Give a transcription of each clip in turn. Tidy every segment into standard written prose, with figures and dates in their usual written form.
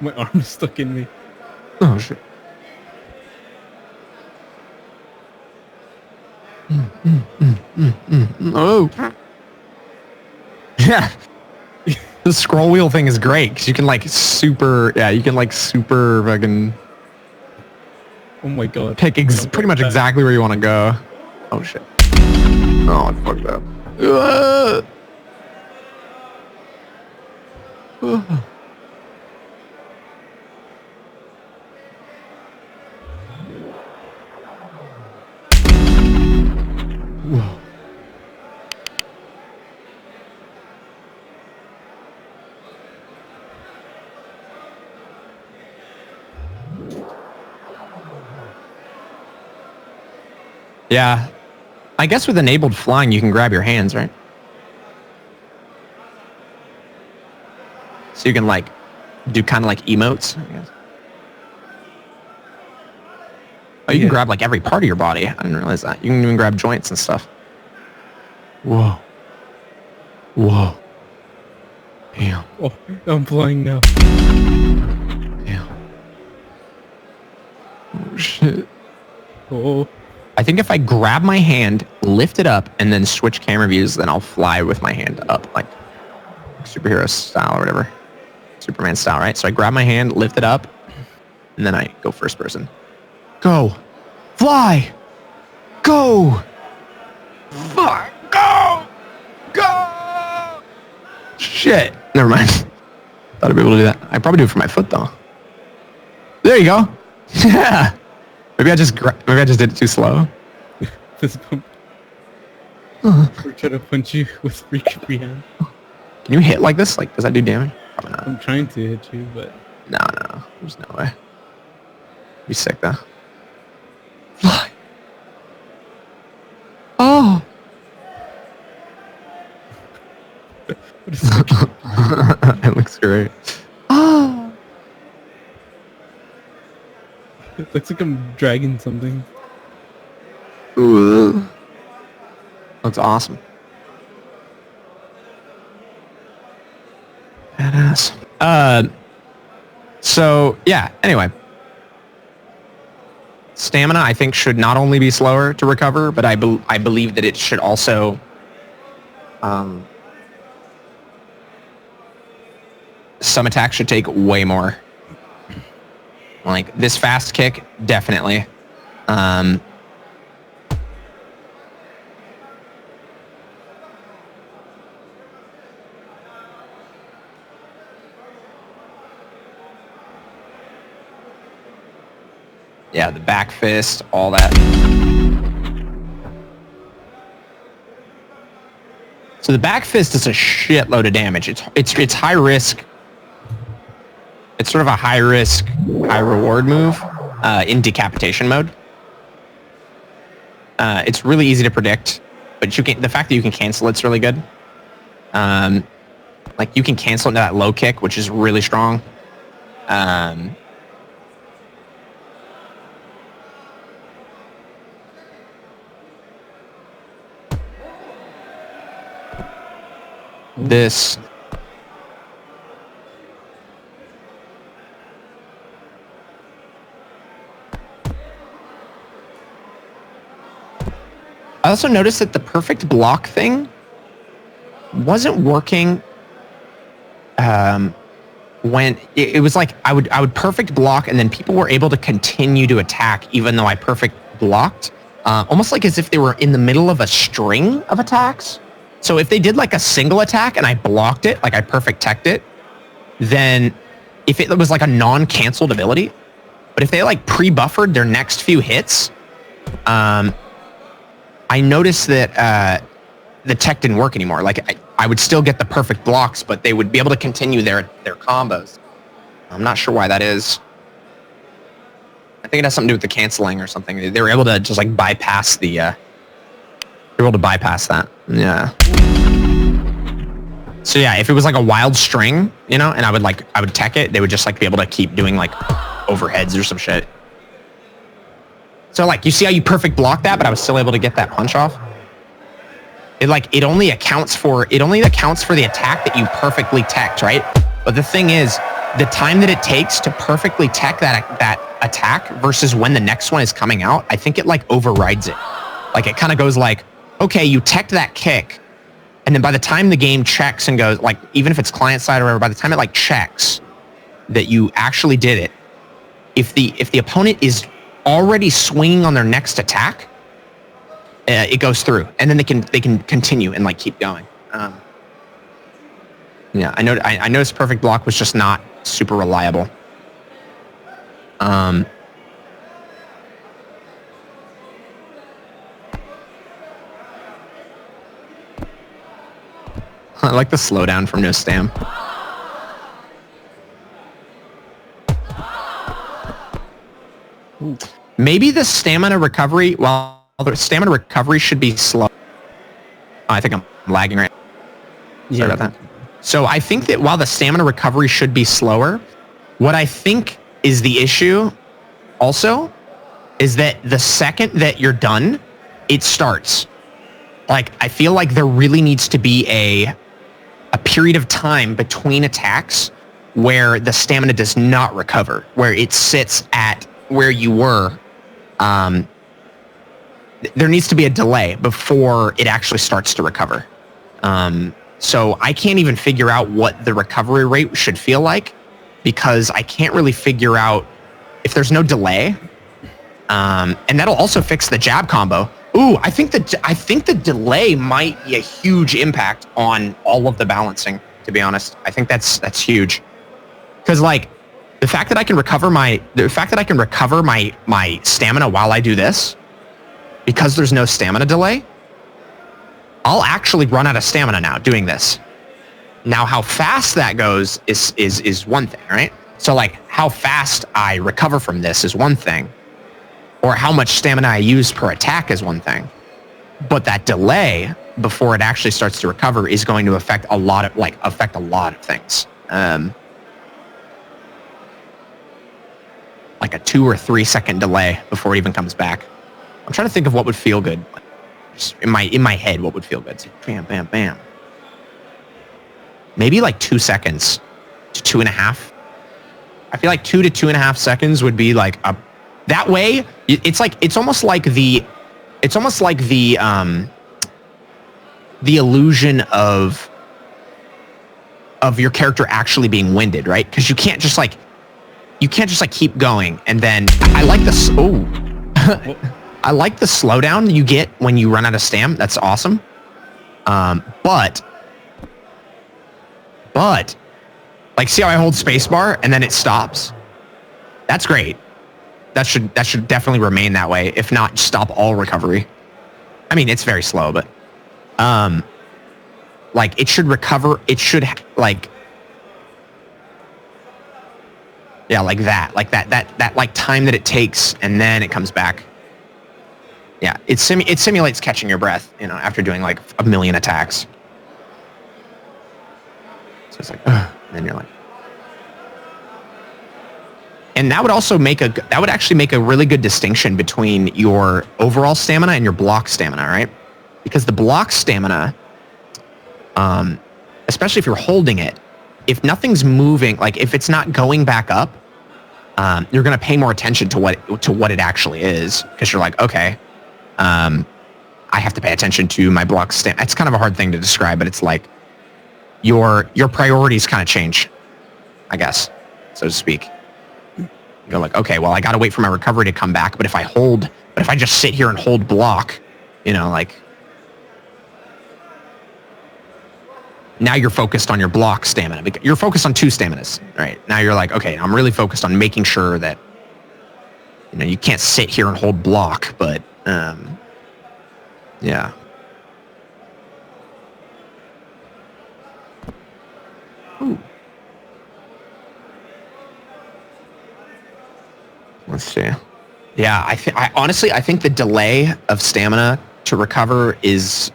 My arm is stuck in me. Oh shit. Oh. Yeah. The scroll wheel thing is great because you can like super fucking Oh my god. pick pretty much exactly where you want to go. Oh shit. Oh, I fucked up. Whoa. Yeah. I guess with enabled flying, you can grab your hands, right? So you can like do kind of like emotes, I guess. Oh, you can grab like every part of your body. I didn't realize that. You can even grab joints and stuff. Whoa. Whoa. Damn. Oh, I'm flying now. Damn. Oh, shit. Oh. I think if I grab my hand, lift it up, and then switch camera views, then I'll fly with my hand up, like superhero style or whatever. Superman style, right? So I grab my hand, lift it up, and then I go first person. Go. Fly. Go. Fuck. Go. Go. Shit. Never mind. Thought I'd be able to do that. I probably do it for my foot, though. There you go. Yeah. Maybe I just did it too slow. Fist bump. We're trying to punch you with free hand. Can you hit like this? Like, does that do damage? Probably not. I'm trying to hit you, but... No. There's no way. Be sick, though. Fly. Oh. It looks great. Oh. It looks like I'm dragging something. Ooh. That's awesome. Badass. So yeah, anyway. Stamina, I think, should not only be slower to recover, but I believe that it should also some attacks should take way more. Like this fast kick, definitely. Yeah, the back fist, all that. So the back fist is a shitload of damage. It's high risk. It's sort of a high risk, high reward move in decapitation mode. It's really easy to predict, but the fact that you can cancel it's really good. Like you can cancel into that low kick, which is really strong. This. I also noticed that the perfect block thing wasn't working when it was like I would perfect block and then people were able to continue to attack even though I perfect blocked, almost like as if they were in the middle of a string of attacks. So if they did like a single attack and I blocked it, like I perfect teched it, then if it was like a non-canceled ability, but if they like pre-buffered their next few hits, I noticed that the tech didn't work anymore. Like I would still get the perfect blocks, but they would be able to continue their combos. I'm not sure why that is. I think it has something to do with the canceling or something. They were able to just like bypass the. They were able to bypass that. Yeah. So yeah, if it was like a wild string, you know, and I would tech it, they would just like be able to keep doing like overheads or some shit. So like, you see how you perfect block that, but I was still able to get that punch off? It only accounts for the attack that you perfectly teched, right? But the thing is, the time that it takes to perfectly tech that attack versus when the next one is coming out, I think it like overrides it. Like it kind of goes like, okay, you teched that kick, and then by the time the game checks and goes, like, even if it's client side or whatever, by the time it like checks that you actually did it, if the opponent is already swinging on their next attack, it goes through, and then they can continue and like keep going. Yeah, I noticed perfect block was just not super reliable. I like the slowdown from No Stam. Maybe the stamina recovery, well, the stamina recovery should be slow. Oh, I think I'm lagging right now. Sorry about that. So I think that while the stamina recovery should be slower, what I think is the issue also is that the second that you're done, it starts. Like, I feel like there really needs to be a period of time between attacks where the stamina does not recover, where it sits at where you were. There needs to be a delay before it actually starts to recover. So I can't even figure out what the recovery rate should feel like, because I can't really figure out if there's no delay. And that'll also fix the jab combo. Ooh, I think the delay might be a huge impact on all of the balancing, to be honest. I think that's huge. Because like the fact that I can recover my stamina while I do this, because there's no stamina delay, I'll actually run out of stamina now doing this. Now, how fast that goes is one thing, right? So like how fast I recover from this is one thing, or how much stamina I use per attack is one thing. But that delay before it actually starts to recover is going to affect a lot of things. Like a 2 or 3 second delay before it even comes back. I'm trying to think of what would feel good. Just in my head, what would feel good? So, bam, bam, bam. Maybe like 2 seconds to 2.5. I feel like 2 to 2.5 seconds would be like a. That way, it's almost like the illusion of your character actually being winded, right? Because you can't just like keep going. And then I like this. Oh, I like the slowdown you get when you run out of stam. That's awesome. But like, see how I hold spacebar and then it stops? That's great. That should definitely remain that way. If not, stop all recovery. I mean, it's very slow, but like it should recover. It should like, yeah, like that like time that it takes, and then it comes back. Yeah, it simulates catching your breath, you know, after doing like 1 million attacks. So it's like, and then you're like. And that would actually make a really good distinction between your overall stamina and your block stamina, right? Because the block stamina, especially if you're holding it, if nothing's moving, like if it's not going back up, you're going to pay more attention to what it actually is, because you're like, okay, I have to pay attention to my block stamina. It's kind of a hard thing to describe, but it's like your priorities kind of change, I guess, so to speak. You're like, okay, well, I got to wait for my recovery to come back. But if I just sit here and hold block, you know, like now you're focused on your block stamina. You're focused on 2 staminas, right? Now you're like, okay, I'm really focused on making sure that, you know, you can't sit here and hold block, but yeah. Ooh. Let's see. Yeah, I honestly think the delay of stamina to recover is,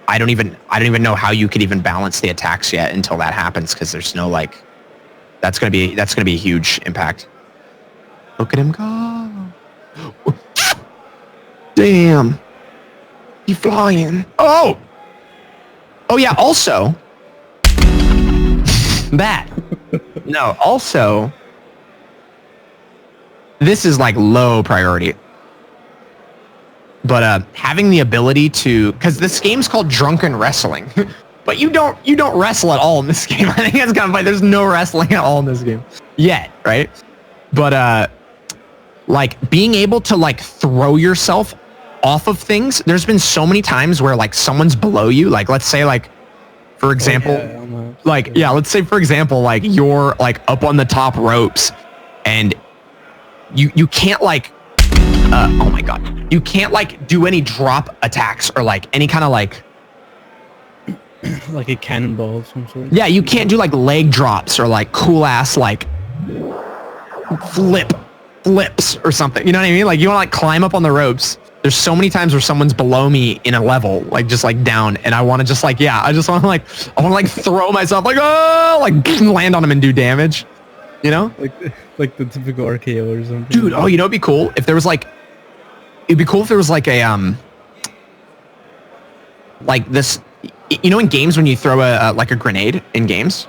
I don't even know how you could even balance the attacks yet until that happens, because there's no like, that's gonna be a huge impact. Look at him go! Damn, he flying! Oh yeah. Also, that No, also, this is like low priority. But having the ability to, because this game's called Drunken Wrestling, but you don't wrestle at all in this game. I think that's kind of funny. There's no wrestling at all in this game yet, right? But like being able to like throw yourself off of things. There's been so many times where like someone's below you. Like let's say like, for example, let's say for example, like you're like up on the top ropes, and you can't like. Oh my god. You can't like do any drop attacks or like any kind of like like a cannonball of some sort. Yeah, you can't do like leg drops or like cool ass like flips or something. You know what I mean? Like you want to like climb up on the ropes. There's so many times where someone's below me in a level, like just like down, and I want to just like I want to like throw myself like like land on them and do damage. You know? Like the typical RKO or something. Dude, oh, you know, it'd be cool if there was like, it'd be cool if there was like a, like this, you know, in games when you throw like a grenade in games,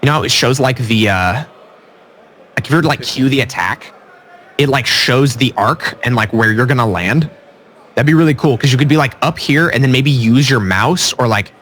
you know, how it shows like the, like if you were to like cue the attack, it like shows the arc and like where you're going to land. That'd be really cool because you could be like up here and then maybe use your mouse or like